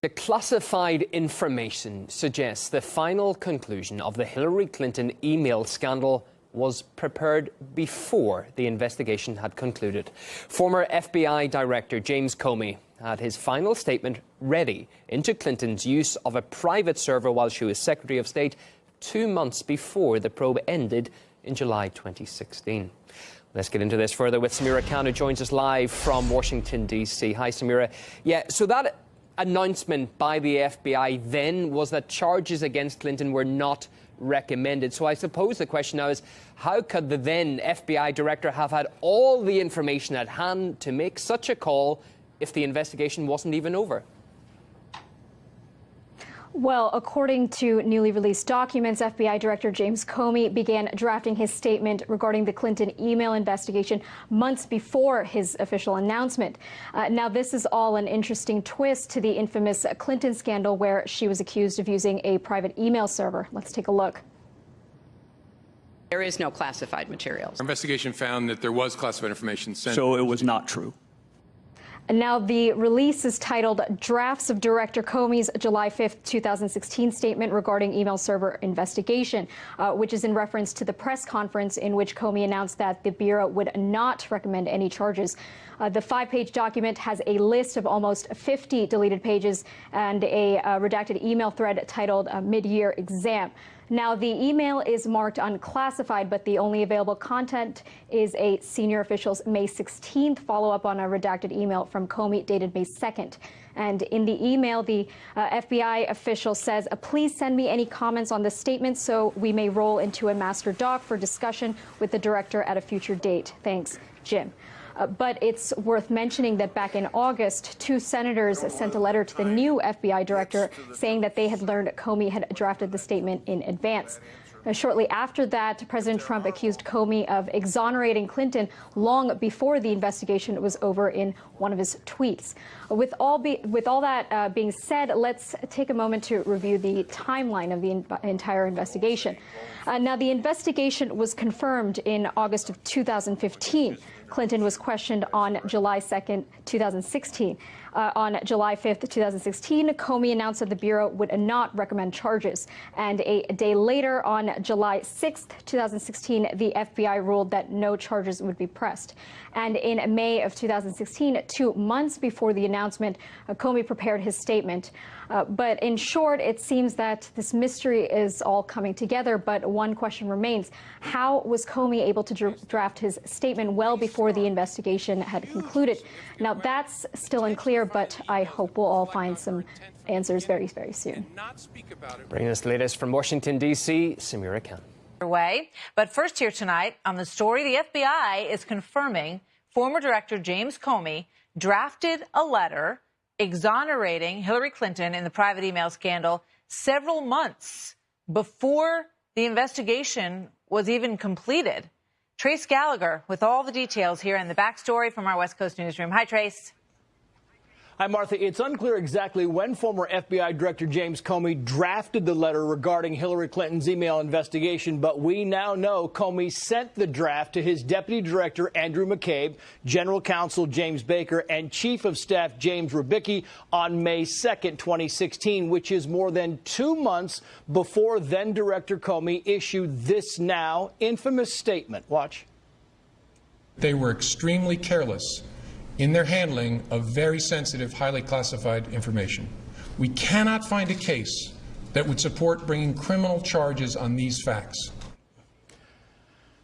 The classified information suggests the final conclusion of the Hillary Clinton email scandal was prepared before the investigation had concluded. Former FBI Director James Comey had his final statement ready into Clinton's use of a private server while she was Secretary of State 2 months before the probe ended in July 2016. Let's get into this further with Samira Khan, who joins us live from Washington, D.C. Hi, Samira. Yeah, so that announcement by the FBI then was that charges against Clinton were not recommended. So I suppose the question now is, how could the then FBI director have had all the information at hand to make such a call if the investigation wasn't even over? Well, according to newly released documents, FBI Director James Comey began drafting his statement regarding the Clinton email investigation months before his official announcement. Now, this is all an interesting twist to the infamous Clinton scandal, where she was accused of using a private email server. Let's take a look. There is no classified materials. Our investigation found that there was classified information sent. So it was not true. And now the release is titled Drafts of Director Comey's July 5th, 2016 statement regarding email server investigation, which is in reference to the press conference in which Comey announced that the Bureau would not recommend any charges. The 5-page document has a list of almost 50 deleted pages and a redacted email thread titled Mid-Year Exam. Now, the email is marked unclassified, but the only available content is a senior official's May 16th follow-up on a redacted email from Comey dated May 2nd. And in the email, the FBI official says, please send me any comments on this statement so we may roll into a master doc for discussion with the director at a future date. Thanks, Jim. But it's worth mentioning that back in August, 2 senators sent a letter to the new FBI director saying that they had learned Comey had drafted the statement in advance. Shortly after that, President Trump accused Comey of exonerating Clinton long before the investigation was over in one of his tweets. With all that being said, let's take a moment to review the timeline of the entire investigation. Now, the investigation was confirmed in August of 2015. Clinton was questioned on July 2nd, 2016. On July 5th, 2016, Comey announced that the Bureau would not recommend charges. And a day later, on July 6th, 2016, the FBI ruled that no charges would be pressed. And in May of 2016, 2 months before the announcement, Comey prepared his statement. But in short, it seems that this mystery is all coming together. But one question remains. How was Comey able to draft his statement well before the investigation had concluded? Now, that's still unclear, but I hope we'll all find some answers very, very soon. Bringing us the latest from Washington, D.C., Samira Khan. But first here tonight on the story, the FBI is confirming former Director James Comey drafted a letter exonerating Hillary Clinton in the private email scandal several months before the investigation was even completed. Trace Gallagher with all the details here in the backstory from our West Coast newsroom. Hi, Trace. Hi, Martha. It's unclear exactly when former FBI Director James Comey drafted the letter regarding Hillary Clinton's email investigation, but we now know Comey sent the draft to his Deputy Director Andrew McCabe, General Counsel James Baker, and Chief of Staff James Rubicki on May 2nd, 2016, which is more than 2 months before then-Director Comey issued this now infamous statement. Watch. They were extremely careless in their handling of very sensitive, highly classified information. We cannot find a case that would support bringing criminal charges on these facts.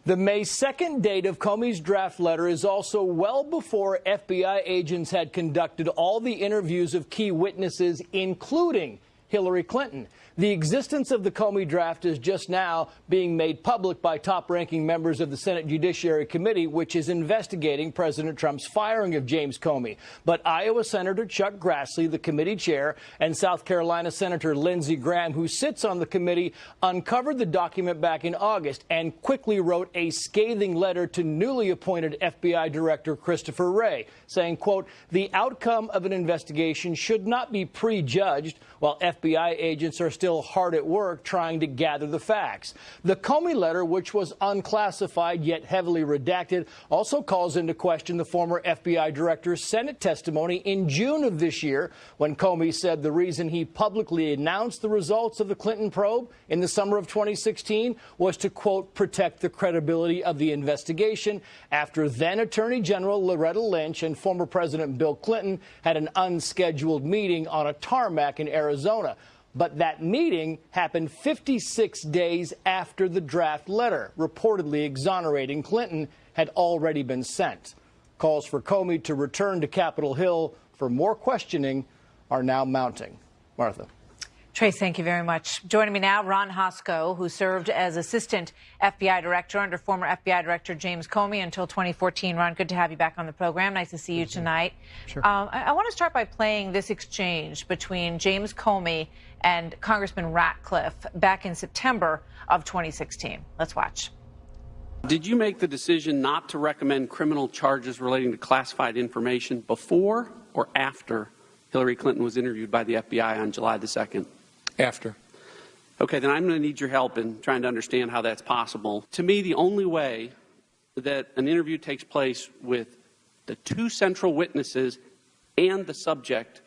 The May 2nd date of Comey's draft letter is also well before FBI agents had conducted all the interviews of key witnesses, including Hillary Clinton. The existence of the Comey draft is just now being made public by top-ranking members of the Senate Judiciary Committee, which is investigating President Trump's firing of James Comey. But Iowa Senator Chuck Grassley, the committee chair, and South Carolina Senator Lindsey Graham, who sits on the committee, uncovered the document back in August and quickly wrote a scathing letter to newly appointed FBI Director Christopher Wray, saying, quote, "The outcome of an investigation should not be prejudged while FBI agents are still still hard at work trying to gather the facts. The Comey letter, which was unclassified yet heavily redacted, also calls into question the former FBI director's Senate testimony in June of this year, when Comey said the reason he publicly announced the results of the Clinton probe in the summer of 2016 was to, quote, protect the credibility of the investigation after then Attorney General Loretta Lynch and former President Bill Clinton had an unscheduled meeting on a tarmac in Arizona. But that meeting happened 56 days after the draft letter, reportedly exonerating Clinton, had already been sent. Calls for Comey to return to Capitol Hill for more questioning are now mounting. Martha. Trace, thank you very much. Joining me now, Ron Hosko, who served as assistant FBI director under former FBI director James Comey until 2014. Ron, good to have you back on the program. Nice to see you tonight. Sure. I want to start by playing this exchange between James Comey and Congressman Ratcliffe back in September of 2016. Let's watch. Did you make the decision not to recommend criminal charges relating to classified information before or after Hillary Clinton was interviewed by the FBI on July the 2nd? After. Okay, then I'm going to need your help in trying to understand how that's possible. To me, the only way that an interview takes place with the two central witnesses and the subject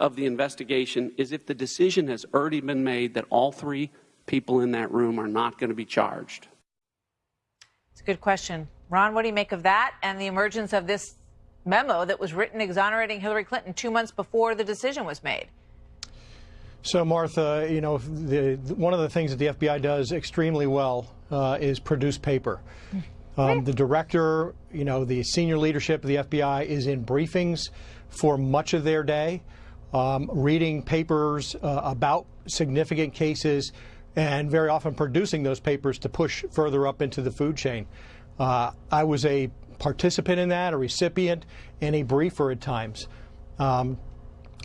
of the investigation is if the decision has already been made that all three people in that room are not going to be charged. It's a good question. Ron, what do you make of that and the emergence of this memo that was written exonerating Hillary Clinton 2 months before the decision was made? So, Martha, you know, one of the things that the FBI does extremely well is produce paper. The director, you know, the senior leadership of the FBI is in briefings for much of their day, reading papers about significant cases and very often producing those papers to push further up into the food chain. I was a participant in that, a recipient, and a briefer at times.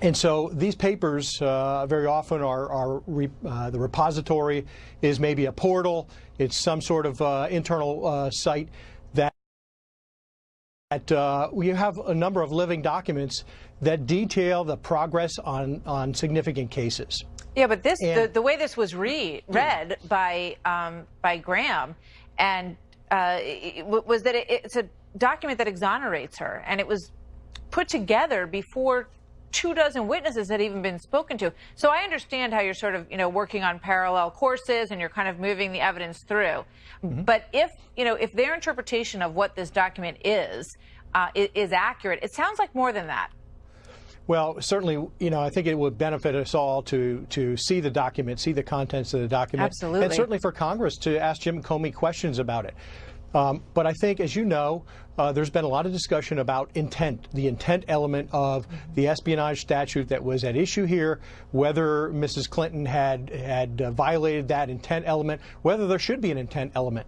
And so these papers very often are the repository is maybe a portal. It's some sort of internal site that we have a number of living documents that detail the progress on significant cases. Yeah, but this the way this was read by Graham and was that it's a document that exonerates her, and it was put together before 24 witnesses had even been spoken to. So I understand how you're sort of, you know, working on parallel courses and you're kind of moving the evidence through. But if, you know, if their interpretation of what this document is accurate, it sounds like more than that. Well, certainly, you know, I think it would benefit us all to see the document, see the contents of the document. Absolutely. And certainly for Congress to ask Jim Comey questions about it. But I think, as you know, there's been a lot of discussion about intent, the intent element of the espionage statute that was at issue here, whether Mrs. Clinton had violated that intent element, whether there should be an intent element.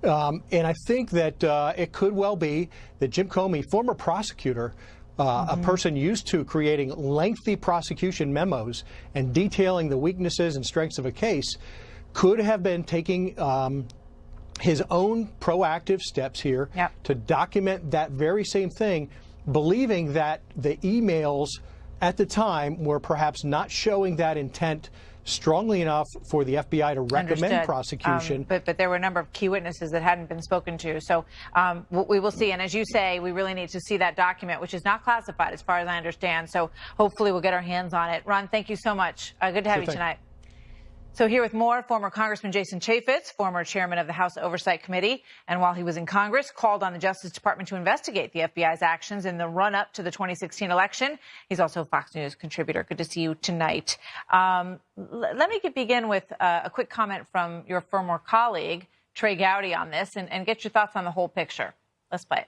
And I think that it could well be that Jim Comey, former prosecutor, a person used to creating lengthy prosecution memos and detailing the weaknesses and strengths of a case, could have been taking his own proactive steps here to document that very same thing, believing that the emails at the time were perhaps not showing that intent strongly enough for the FBI to recommend prosecution. But there were a number of key witnesses that hadn't been spoken to. So we will see. And as you say, we really need to see that document, which is not classified as far as I understand. So hopefully we'll get our hands on it. Ron, thank you so much. Good to have you tonight. So here with more, former Congressman Jason Chaffetz, former chairman of the House Oversight Committee, and while he was in Congress, called on the Justice Department to investigate the FBI's actions in the run-up to the 2016 election. He's also a Fox News contributor. Good to see you tonight. Let me begin with a quick comment from your former colleague, Trey Gowdy, on this, and get your thoughts on the whole picture. Let's play it.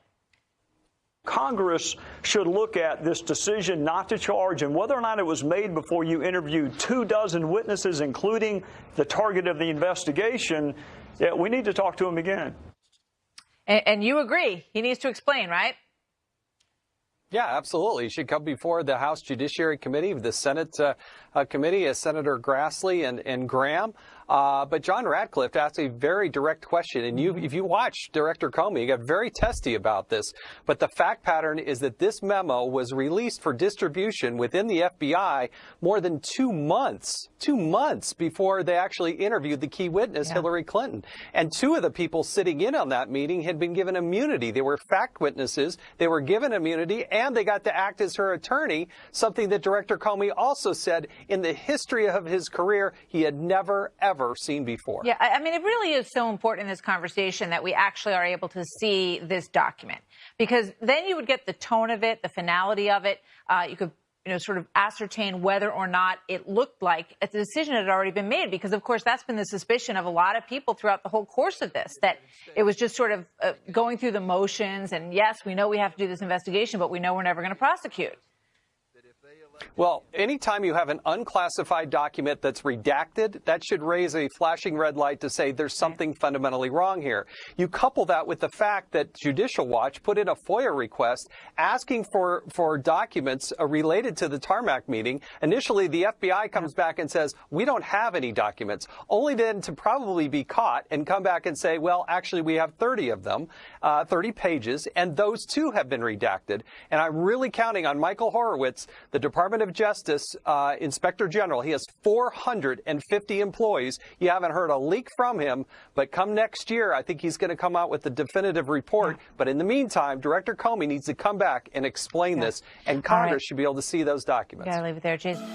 Congress should look at this decision not to charge and whether or not it was made before you interviewed 24 witnesses, including the target of the investigation. Yeah, we need to talk to him again. And you agree. He needs to explain, right? Yeah, absolutely. He should come before the House Judiciary Committee, the Senate Committee, as Senator Grassley and Graham. But John Ratcliffe asked a very direct question, and if you watch Director Comey, he got very testy about this. But the fact pattern is that this memo was released for distribution within the FBI more than 2 months before they actually interviewed the key witness, Hillary Clinton. And 2 of the people sitting in on that meeting had been given immunity. They were fact witnesses. They were given immunity, and they got to act as her attorney, something that Director Comey also said in the history of his career he had never, ever seen before. Yeah, I mean, it really is so important in this conversation that we actually are able to see this document, because then you would get the tone of it, the finality of it. You could, sort of ascertain whether or not it looked like a decision had already been made, because, of course, that's been the suspicion of a lot of people throughout the whole course of this, that it was just sort of going through the motions. And yes, we know we have to do this investigation, but we know we're never going to prosecute. Well, anytime you have an unclassified document that's redacted, that should raise a flashing red light to say there's something fundamentally wrong here. You couple that with the fact that Judicial Watch put in a FOIA request asking for documents related to the tarmac meeting. Initially, the FBI comes back and says, we don't have any documents, only then to probably be caught and come back and say, well, actually, we have 30 of them, 30 pages, and those too have been redacted. And I'm really counting on Michael Horowitz, the Department of Justice Inspector General. He has 450 employees. You haven't heard a leak from him, but come next year, I think he's going to come out with the definitive report. But in the meantime, Director Comey needs to come back and explain this, and Congress should be able to see those documents. Gotta leave it there, Jason.